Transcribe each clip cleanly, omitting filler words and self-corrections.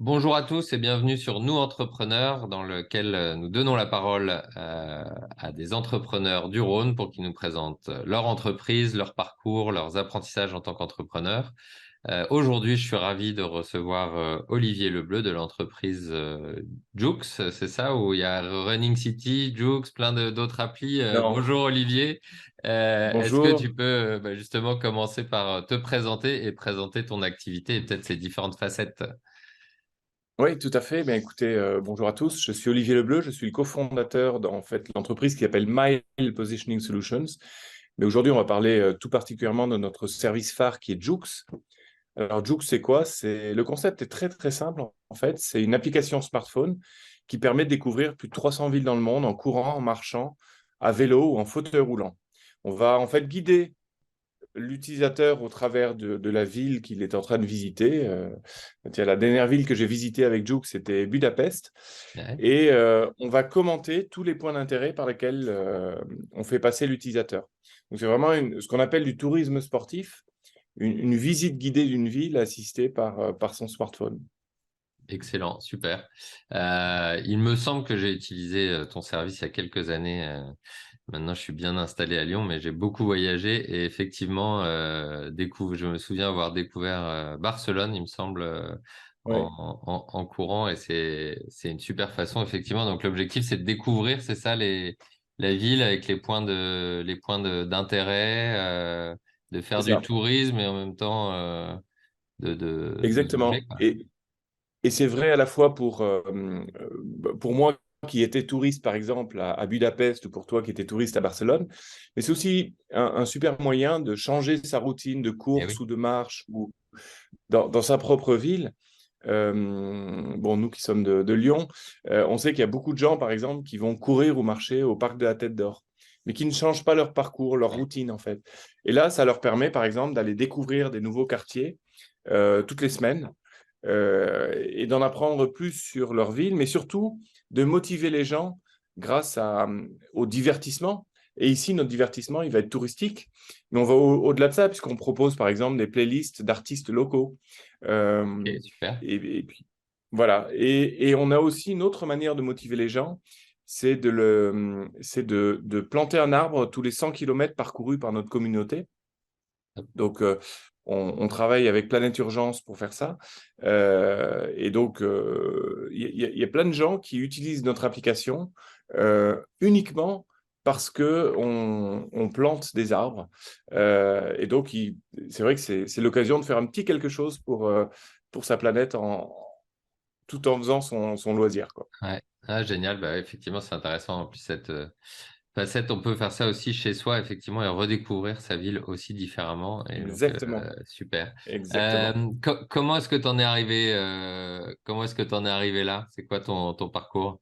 Bonjour à tous et bienvenue sur Nous Entrepreneurs, dans lequel nous donnons la parole à des entrepreneurs du Rhône pour qu'ils nous présentent leur entreprise, leur parcours, leurs apprentissages en tant qu'entrepreneurs. Aujourd'hui, je suis ravi de recevoir Olivier Lebleu de l'entreprise Joox, c'est ça, où il y a Running City, Joox, d'autres applis. Non, Bonjour Olivier. Est-ce que tu bonjour. peux justement commencer par te présenter et présenter ton activité et peut-être ses différentes facettes? Oui, tout à fait. Bien, écoutez, bonjour à tous. Je suis Olivier Lebleu. Je suis le cofondateur de l'entreprise qui s'appelle Mile Positioning Solutions. Mais aujourd'hui, on va parler tout particulièrement de notre service phare qui est Joox. Alors, Joox, c'est quoi? Le concept est très, très simple. En fait, c'est une application smartphone qui permet de découvrir plus de 300 villes dans le monde en courant, en marchant, à vélo ou en fauteuil roulant. On va en fait guider l'utilisateur au travers de la ville qu'il est en train de visiter. Tiens, la dernière ville que j'ai visitée avec Jouk, c'était Budapest. Ouais. Et on va commenter tous les points d'intérêt par lesquels on fait passer l'utilisateur. Donc, c'est vraiment ce qu'on appelle du tourisme sportif, une visite guidée d'une ville assistée par son smartphone. Excellent, super. Il me semble que j'ai utilisé ton service il y a quelques années. Maintenant, je suis bien installé à Lyon, mais j'ai beaucoup voyagé et effectivement, je me souviens avoir découvert Barcelone, il me semble, Ouais, en courant et c'est une super façon, effectivement. Donc, l'objectif, c'est de découvrir, c'est ça, la ville avec d'intérêt, de c'est faire du ça. tourisme et en même temps de bouger, Exactement. quoi. Et c'est vrai à la fois pour moi qui étais touriste, par exemple, à Budapest, ou pour toi qui étais touriste à Barcelone, mais c'est aussi un super moyen de changer sa routine de Eh course oui. ou de marche ou dans sa propre ville. Bon, nous qui sommes de Lyon, on sait qu'il y a beaucoup de gens, par exemple, qui vont courir ou marcher au parc de la Tête d'Or, mais qui ne changent pas leur parcours, leur routine, en fait. Et là, ça leur permet, par exemple, d'aller découvrir des nouveaux quartiers toutes les semaines et d'en apprendre plus sur leur ville, mais surtout de motiver les gens au divertissement. Et ici, notre divertissement, il va être touristique, mais on va au-delà de ça, puisqu'on propose par exemple des playlists d'artistes locaux. Ok, Euh, super. et puis, voilà. Et on a aussi une autre manière de motiver les gens, c'est de planter un arbre tous les 100 kilomètres parcourus par notre communauté. Donc, on travaille avec Planète Urgence pour faire ça. Et donc, il y a plein de gens qui utilisent notre application uniquement parce qu'on plante des arbres. Et donc, c'est vrai que c'est l'occasion de faire un petit quelque chose pour sa planète tout en faisant son loisir, quoi. Ouais. Ah, génial. Bah, effectivement, c'est intéressant. En plus, cette facette, on peut faire ça aussi chez soi, effectivement, et redécouvrir sa ville aussi différemment. Et donc, Exactement. super. Exactement. Comment est-ce que tu en es arrivé, comment est-ce que tu es arrivé là? C'est quoi ton parcours?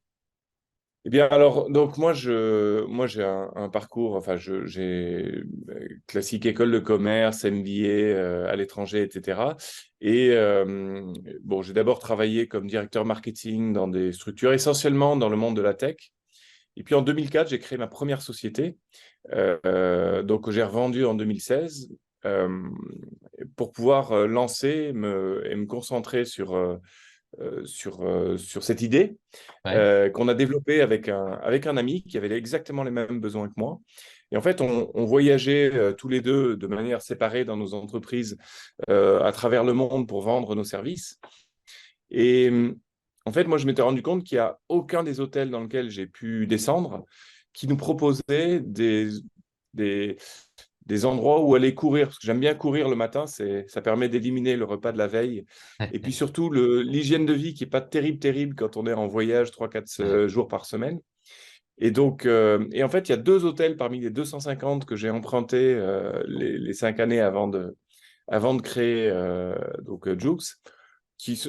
Eh bien, alors, donc moi, j'ai un parcours, enfin, j'ai classique école de commerce, MBA à l'étranger, etc. Et bon, j'ai d'abord travaillé comme directeur marketing dans des structures essentiellement dans le monde de la tech. Et puis en 2004, j'ai créé ma première société, donc que j'ai revendue en 2016 euh, pour pouvoir et me concentrer sur cette idée Ouais. qu'on a développé avec un ami qui avait exactement les mêmes besoins que moi. Et en fait, on voyageait tous les deux de manière séparée dans nos entreprises à travers le monde pour vendre nos services. Et en fait, moi, je m'étais rendu compte qu'il n'y a aucun des hôtels dans lesquels j'ai pu descendre qui nous proposait des, des endroits où aller courir, parce que j'aime bien courir le matin, ça permet d'éliminer le repas de la veille. Et puis surtout, l'hygiène de vie qui n'est pas terrible, terrible quand on est en voyage 3-4 Ouais. jours par semaine. Et donc, et en fait, il y a deux hôtels parmi les 250 que j'ai empruntés les 5 années avant de créer Joox,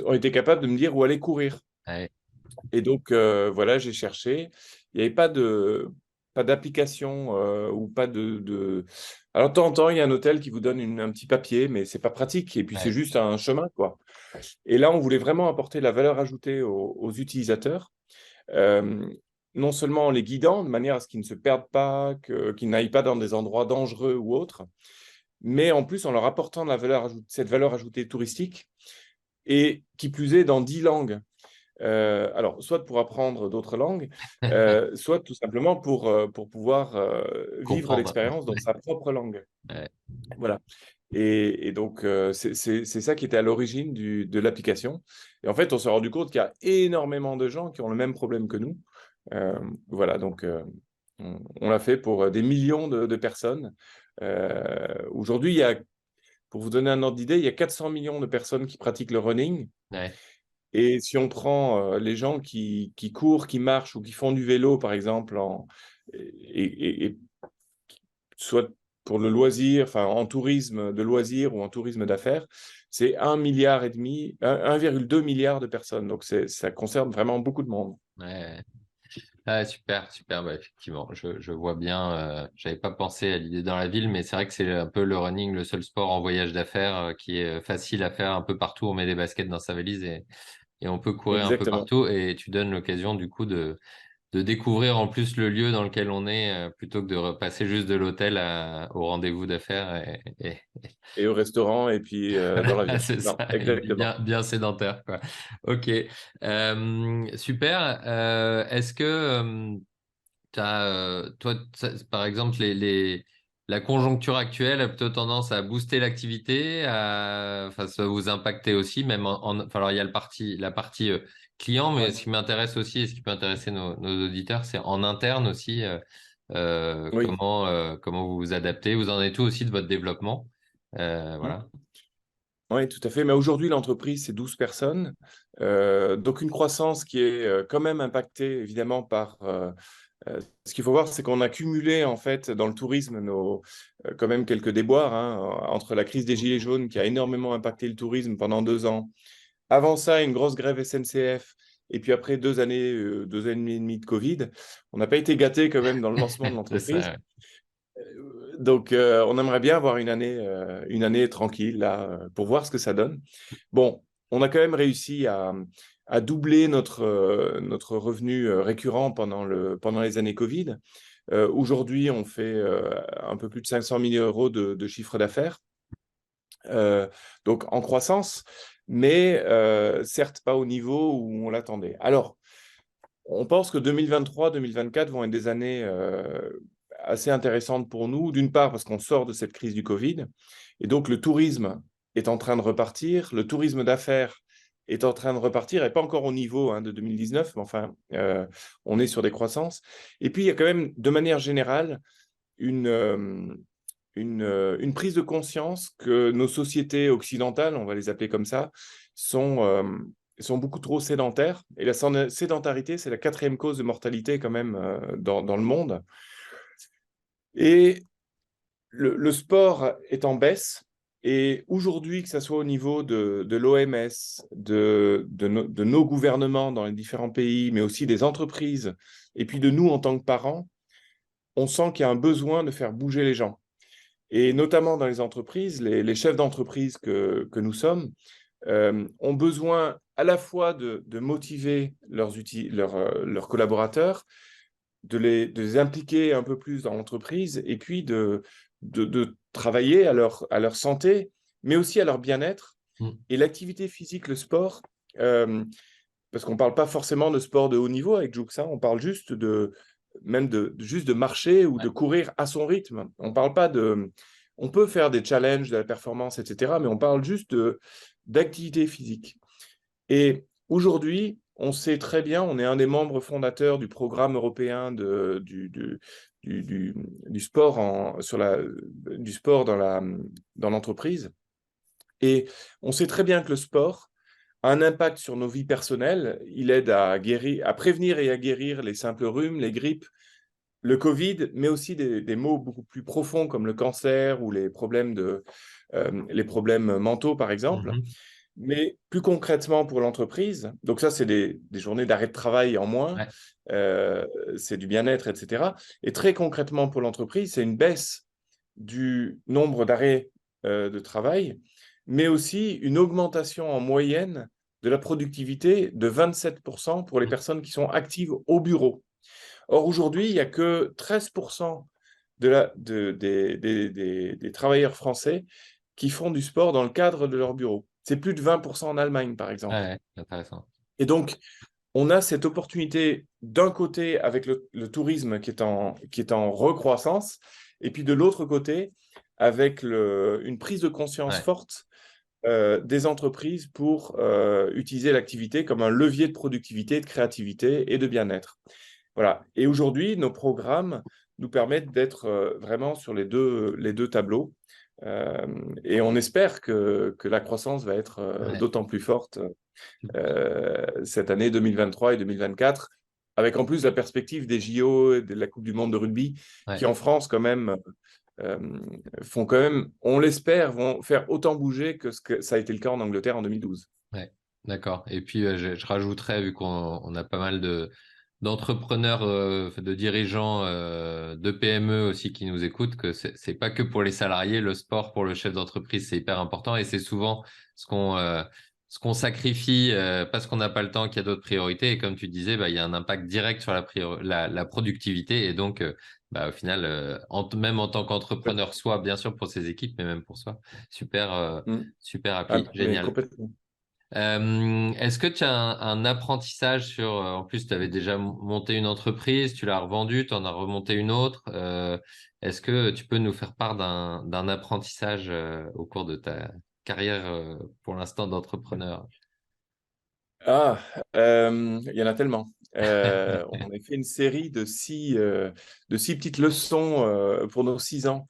ont été capables de me dire où aller courir. Ouais. Et donc, voilà, j'ai cherché. Il n'y avait pas d'application ou pas de. Alors, de temps en temps, il y a un hôtel qui vous donne un petit papier, mais c'est pas pratique. Et puis, c'est Ouais. juste un chemin, quoi. Et là, on voulait vraiment apporter la valeur ajoutée aux utilisateurs, euh, non seulement en les guidant de manière à ce qu'ils ne se perdent pas, qu'ils n'aillent pas dans des endroits dangereux ou autres, mais en plus en leur apportant cette valeur ajoutée touristique et qui plus est dans 10 langues. Alors, soit pour apprendre d'autres langues, soit tout simplement pour pouvoir vivre Comprendre. l'expérience dans sa propre langue. Ouais. Voilà. Et donc, c'est ça qui était à l'origine de l'application. Et en fait, on s'est rendu compte qu'il y a énormément de gens qui ont le même problème que nous. Voilà, donc on l'a fait pour des millions de personnes. Aujourd'hui, pour vous donner un ordre d'idée, il y a 400 millions de personnes qui pratiquent le running. Ouais. Et si on prend les gens qui courent, qui marchent ou qui font du vélo, par exemple, et soit pour le loisir, enfin en tourisme de loisir ou en tourisme d'affaires, c'est 1,5 milliard, 1,2 milliard de personnes. Donc ça concerne vraiment beaucoup de monde. Ouais. Ah, super, super. Bah, effectivement, je vois bien. J'avais pas pensé à l'idée dans la ville, mais c'est vrai que c'est un peu le running, le seul sport en voyage d'affaires qui est facile à faire un peu partout. On met des baskets dans sa valise et on peut courir un peu Exactement. partout. Et tu donnes l'occasion du coup de découvrir en plus le lieu dans lequel on est plutôt que de repasser juste de l'hôtel au rendez-vous d'affaires. Et au restaurant et puis dans Voilà, l'avion. c'est ça, Non, et exactement. bien, bien sédentaire, quoi. Ok. Super. Est-ce que toi, par exemple, la conjoncture actuelle a plutôt tendance à booster l'activité, enfin, ça vous impacter aussi, même enfin, alors il y a la partie client, mais Ouais. ce qui m'intéresse aussi et ce qui peut intéresser nos auditeurs, c'est en interne aussi, Oui. comment vous vous adaptez. Vous en êtes où aussi de votre développement? Hmm. Voilà. Oui, tout à fait. Mais aujourd'hui, l'entreprise, c'est 12 personnes. Donc, une croissance qui est quand même impactée, évidemment, par... ce qu'il faut voir, c'est qu'on a cumulé, en fait, dans le tourisme, quand même quelques déboires, hein, entre la crise des Gilets jaunes, qui a énormément impacté le tourisme pendant 2 ans. Avant ça, une grosse grève SNCF. Et puis après 2 années, 2 années et demie de Covid. On n'a pas été gâtés quand même dans le lancement de C'est l'entreprise. ça. Donc, on aimerait bien avoir une année tranquille là, pour voir ce que ça donne. Bon, on a quand même réussi à doubler notre revenu récurrent pendant les années Covid. Aujourd'hui, on fait un peu plus de 500 millions d'euros de chiffre d'affaires, donc en croissance, mais certes pas au niveau où on l'attendait. Alors, on pense que 2023-2024 vont être des années assez intéressantes pour nous, d'une part parce qu'on sort de cette crise du Covid, et donc le tourisme est en train de repartir, le tourisme d'affaires est en train de repartir, et pas encore au niveau de 2019, mais enfin, on est sur des croissances. Et puis, il y a quand même, de manière générale, une, euh, une prise de conscience que nos sociétés occidentales, on va les appeler comme ça, sont beaucoup trop sédentaires. Et la sédentarité, c'est la 4e cause de mortalité quand même dans le monde. Et le sport est en baisse. Et aujourd'hui, que ce soit au niveau de l'OMS, de nos gouvernements dans les différents pays, mais aussi des entreprises, et puis de nous en tant que parents, on sent qu'il y a un besoin de faire bouger les gens. Et notamment dans les entreprises, les chefs d'entreprise que nous sommes ont besoin à la fois de motiver leurs collaborateurs, de les impliquer un peu plus dans l'entreprise et puis de travailler à leur santé, mais aussi à leur bien-être. Mm. Et l'activité physique, le sport, euh, parce qu'on ne parle pas forcément de sport de haut niveau avec Juxa, on parle juste juste de marcher ou de Ouais. courir à son rythme. On parle pas de... On peut faire des challenges de la performance, etc., mais on parle juste d'activité physique. Et aujourd'hui, on sait très bien, on est un des membres fondateurs du programme européen du sport, du sport dans l'entreprise. Et on sait très bien que le sport a un impact sur nos vies personnelles. Il aide à guérir, à prévenir et à guérir les simples rhumes, les grippes, le Covid, mais aussi des maux beaucoup plus profonds comme le cancer ou les problèmes mentaux, par exemple. Mhm. Mais plus concrètement pour l'entreprise, donc ça, c'est des journées d'arrêt de travail en moins, Ouais. euh, c'est du bien-être, etc. Et très concrètement pour l'entreprise, c'est une baisse du nombre d'arrêts de travail, mais aussi une augmentation en moyenne de la productivité de 27% pour les Mm. personnes qui sont actives au bureau. Or, aujourd'hui, il n'y a que 13% des travailleurs français qui font du sport dans le cadre de leur bureau. c'est plus de 20% en Allemagne, par Ouais, exemple. ouais, intéressant. Et donc, on a cette opportunité d'un côté avec le tourisme qui est en recroissance, et puis de l'autre côté avec une prise de conscience Ouais, forte des entreprises pour utiliser l'activité comme un levier de productivité, de créativité et de bien-être. Voilà. Et aujourd'hui, nos programmes nous permettent d'être vraiment sur les deux tableaux. Euh, et on espère que la croissance va être ouais, d'autant plus forte cette année 2023 et 2024, avec en plus la perspective des JO et de la Coupe du Monde de rugby, ouais, qui en France, quand même, euh, font quand même, on l'espère, vont faire autant bouger que ce que ça a été le cas en Angleterre en 2012. ouais. D'accord. Et puis, je rajouterais, vu qu'on on a pas mal d'entrepreneurs, de dirigeants de PME aussi qui nous écoutent, que c'est pas que pour les salariés, le sport pour le chef d'entreprise, c'est hyper important et c'est souvent ce qu'on sacrifie parce qu'on n'a pas le temps, qu'il y a d'autres priorités. Et comme tu disais, bah, il y a un impact direct sur la productivité et donc, bah, au final, même en tant qu'entrepreneur, soit bien sûr pour ses équipes, mais même pour soi. Super, Mm. super Ah, appli, mais génial. complètement. Est-ce que tu as un apprentissage sur, en plus, tu avais déjà monté une entreprise, tu l'as revendue, tu en as remonté une autre. Est-ce que tu peux nous faire part d'un apprentissage au cours de ta carrière pour l'instant d'entrepreneur? Ah, il y en a tellement. On a fait une série de six petites leçons pour nos 6 ans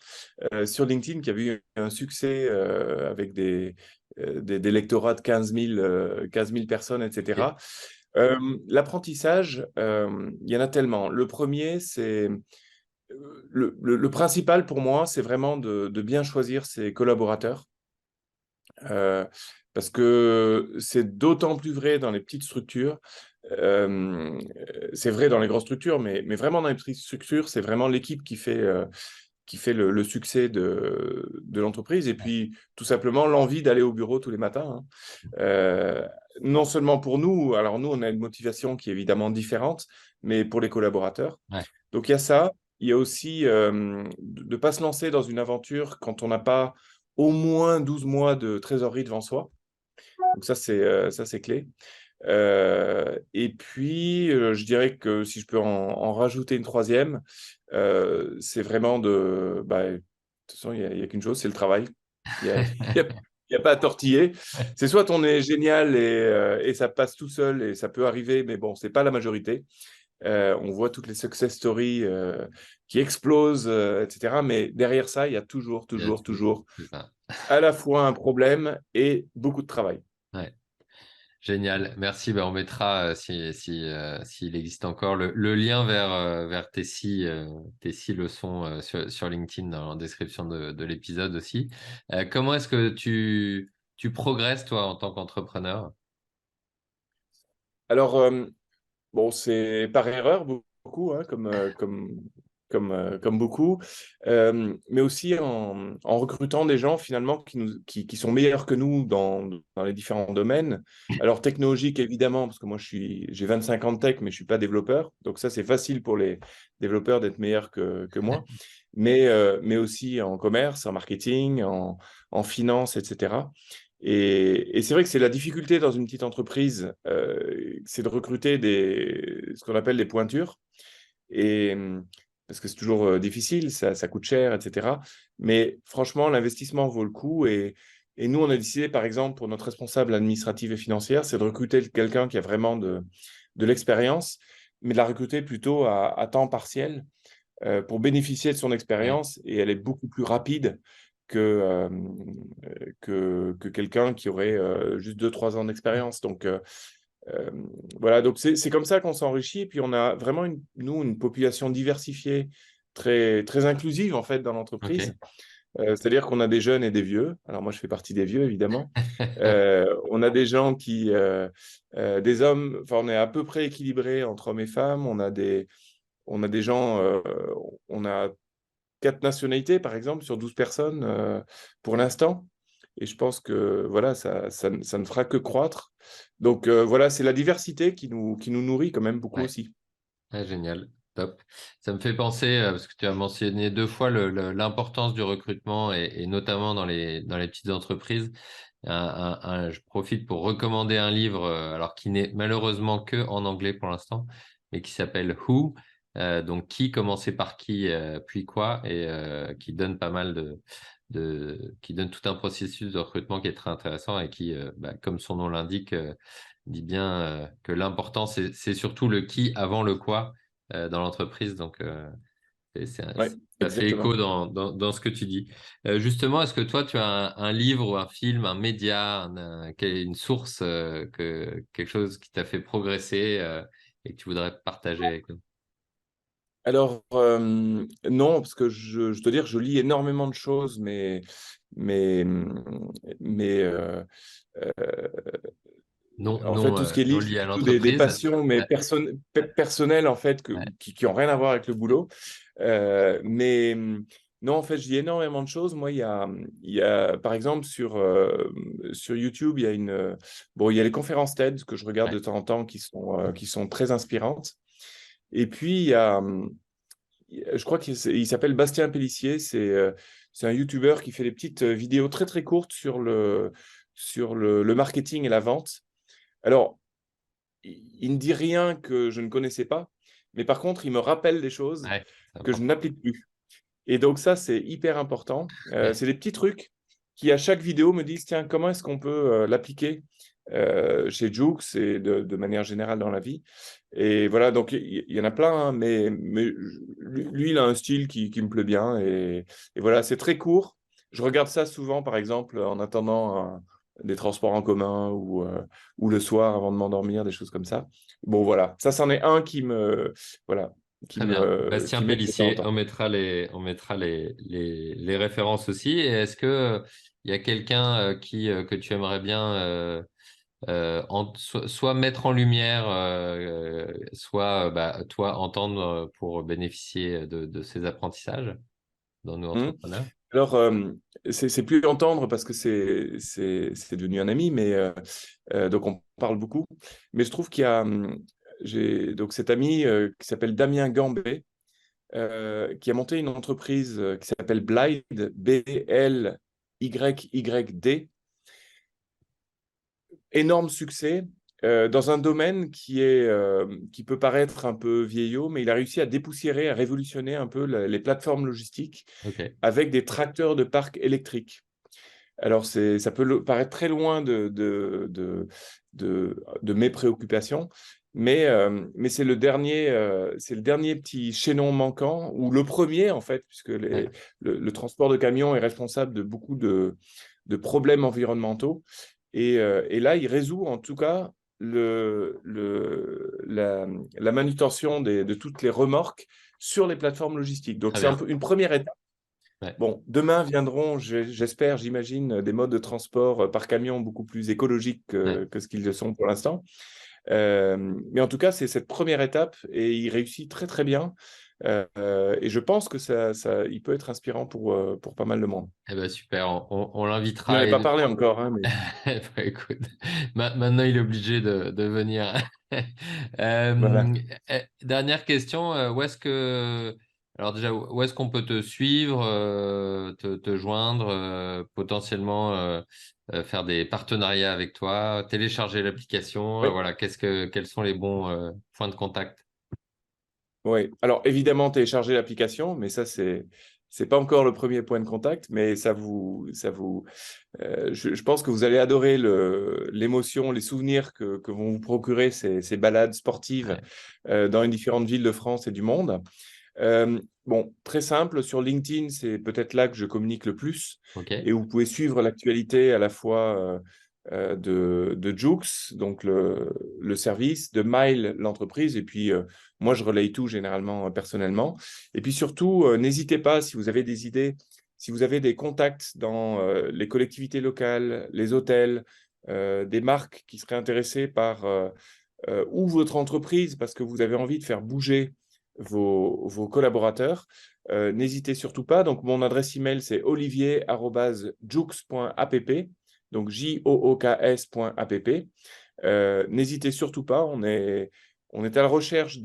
sur LinkedIn qui avait eu un succès avec des lectorats de 15 000 personnes, Ok. etc. L'apprentissage, il y en a tellement. Le premier, c'est le principal pour moi, c'est vraiment de bien choisir ses collaborateurs. Euh, Parce que c'est d'autant plus vrai dans les petites structures. Euh, c'est vrai dans les grosses structures, mais vraiment dans les petites structures, c'est vraiment l'équipe qui fait le succès de l'entreprise. Et puis, tout simplement, l'envie d'aller au bureau tous les matins, hein. Non seulement pour nous, alors nous, on a une motivation qui est évidemment différente, mais pour les collaborateurs. Ouais, Donc, il y a ça. Il y a aussi de ne pas se lancer dans une aventure quand on n'a pas au moins 12 mois de trésorerie devant soi. Donc, ça, c'est clé. Et puis, je dirais que si je peux en rajouter une troisième, c'est vraiment de toute façon, il y a qu'une chose, c'est le travail. Il y a, il y a pas à tortiller. C'est soit on est génial et ça passe tout seul et ça peut arriver, mais bon, c'est pas la majorité. On voit toutes les success stories qui explosent, etc. Mais derrière ça, il y a toujours, il y a toujours, tout, toujours c'est ça. à la fois un problème et beaucoup de travail. Ouais. Génial, merci. Ben, on mettra, s'il existe encore, le lien vers tes six leçons sur LinkedIn dans la description de l'épisode aussi. Comment est-ce que tu progresses, toi, en tant qu'entrepreneur? Alors, bon, c'est par erreur beaucoup, hein, comme beaucoup, mais aussi en recrutant des gens finalement qui sont meilleurs que nous dans les différents domaines. Alors technologique évidemment, parce que moi j'ai 25 ans de tech, mais je suis pas développeur, donc ça c'est facile pour les développeurs d'être meilleurs que moi, mais aussi en commerce, en marketing, en finance, etc. Et c'est vrai que c'est la difficulté dans une petite entreprise, c'est de recruter ce qu'on appelle des pointures. Et, parce que c'est toujours difficile, ça coûte cher, etc. Mais franchement, l'investissement vaut le coup. Et nous, on a décidé, par exemple, pour notre responsable administrative et financière, c'est de recruter quelqu'un qui a vraiment de l'expérience, mais de la recruter plutôt à temps partiel pour bénéficier de son Ouais, expérience. Et elle est beaucoup plus rapide que, euh, que quelqu'un qui aurait juste 2, 3 ans d'expérience. Donc, euh, voilà, donc c'est comme ça qu'on s'enrichit. Et puis, on a vraiment, nous, une population diversifiée, très, très inclusive, en fait, dans l'entreprise. ok. C'est-à-dire qu'on a des jeunes et des vieux. Alors, moi, je fais partie des vieux, évidemment. On a des gens des hommes, enfin, on est à peu près équilibré entre hommes et femmes. On a des gens, on a 4 nationalités, par exemple, sur 12 personnes pour l'instant. Et je pense que voilà, ça ne fera que croître. Donc voilà, c'est la diversité qui nous nourrit quand même beaucoup Ouais, aussi. ouais, génial, top. Ça me fait penser, parce que tu as mentionné deux fois l'importance du recrutement et notamment dans les petites entreprises. Je profite pour recommander un livre, alors qui n'est malheureusement que en anglais pour l'instant, mais qui s'appelle Who, donc qui, commencer par qui, puis quoi, et qui donne pas mal qui donne tout un processus de recrutement qui est très intéressant et qui, comme son nom l'indique, dit bien que l'important, c'est surtout le qui avant le quoi dans l'entreprise. Donc, Ouais, ça fait écho exactement. dans ce que tu dis. Justement, est-ce que toi, tu as un livre ou un film, un média, une source, quelque chose qui t'a fait progresser et que tu voudrais partager avec nous? Alors, non, parce que je dois dire, je lis énormément de choses, mais, mais euh, Non, en fait, non, tout ce qui est non livre, c'est lié à plutôt des l'entreprise. passions, mais Ouais, personnelles, en fait, ouais, qui ont rien à voir avec le boulot. Mais non, en fait, je lis énormément de choses. Moi, il y a par exemple, sur YouTube, bon, il y a les conférences TED que je regarde ouais. de temps en temps qui sont très inspirantes. Et puis, je crois il s'appelle Bastien Pellissier. C'est un YouTuber qui fait des petites vidéos très, très courtes sur le marketing et la vente. Alors, il ne dit rien que je ne connaissais pas, mais par contre, il me rappelle des choses Ouais, c'est que je important. n'applique plus. Et donc ça, c'est hyper important. C'est des petits trucs qui, à chaque vidéo, me disent, tiens, comment est-ce qu'on peut l'appliquer chez Joux et de manière générale dans la vie. Et voilà, donc il y en a plein, hein, mais lui, il a un style qui me plaît bien. Et voilà, c'est très court. Je regarde ça souvent, par exemple, en attendant des transports en commun ou le soir avant de m'endormir, des choses comme ça. Bon, voilà, ça, c'en est un voilà, Très bien. Bastien qui m'aide de temps en Pellissier, temps. on mettra les références aussi. Et est-ce que il y a quelqu'un que tu aimerais bien soit mettre en lumière, soit toi entendre pour bénéficier de ces apprentissages dans nos Hmm. entrepreneurs? Alors, c'est plus entendre parce que c'est devenu un ami, donc on parle beaucoup. Mais je trouve j'ai donc cet ami qui s'appelle Damien Gambet, qui a monté une entreprise qui s'appelle Blyd, Blyyd. Énorme succès dans un domaine qui peut paraître un peu vieillot, mais il a réussi à dépoussiérer, à révolutionner un peu les plateformes logistiques Ok, avec des tracteurs de parc électriques. Alors, ça peut paraître très loin de mes préoccupations, mais c'est le dernier petit chaînon manquant, ou le premier en fait, puisque ouais, le transport de camions est responsable de beaucoup de problèmes environnementaux. Et là, il résout en tout cas la manutention de toutes les remorques sur les plateformes logistiques. Donc, très c'est un bien. peu une première étape. Ouais, Bon, demain viendront, j'espère, j'imagine, des modes de transport par camion beaucoup plus écologiques ouais. que ce qu'ils le sont pour l'instant. Mais en tout cas, c'est cette première étape et il réussit très très bien. Et je pense que il peut être inspirant pour pas mal de monde. Eh ben, super, on Je n'en l'invitera. ai pas parlé encore, hein, mais Bah, écoute, maintenant il est obligé de venir. voilà. Dernière question, alors déjà, où est-ce qu'on peut te suivre, te joindre, potentiellement faire des partenariats avec toi, télécharger l'application, Oui. voilà, quels sont les bons points de contact? Oui, alors évidemment, télécharger l'application, mais ça, c'est pas encore le premier point de contact, mais je pense que vous allez adorer l'émotion, les souvenirs que vont vous procurer ces balades sportives Ouais, dans les différentes villes de France et du monde. Bon, très simple, sur LinkedIn, c'est peut-être là que je communique le plus ok, et vous pouvez suivre l'actualité à la fois de Joux, donc le service, de Mile, l'entreprise, et puis moi, je relaye tout généralement personnellement. Et puis surtout, n'hésitez pas, si vous avez des idées, si vous avez des contacts dans les collectivités locales, les hôtels, des marques qui seraient intéressées par ou votre entreprise parce que vous avez envie de faire bouger vos collaborateurs, n'hésitez surtout pas. Donc, mon adresse email, c'est olivier@joox.app, donc jooks.app. N'hésitez surtout pas, On est à la recherche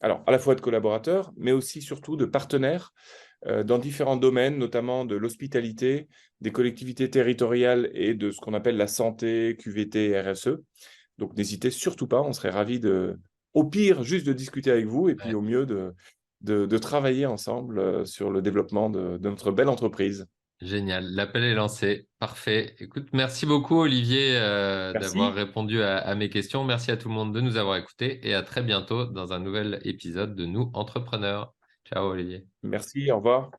alors, à la fois de collaborateurs, mais aussi surtout de partenaires dans différents domaines, notamment de l'hospitalité, des collectivités territoriales et de ce qu'on appelle la santé, QVT, RSE. Donc, n'hésitez surtout pas, on serait ravis au pire, juste de discuter avec vous et puis Ouais. au mieux de travailler ensemble sur le développement de notre belle entreprise. Génial, l'appel est lancé. Parfait. Écoute, merci beaucoup Olivier d'avoir Merci. répondu à mes questions. Merci à tout le monde de nous avoir écoutés et à très bientôt dans un nouvel épisode de Nous Entrepreneurs. Ciao Olivier. Merci, au revoir.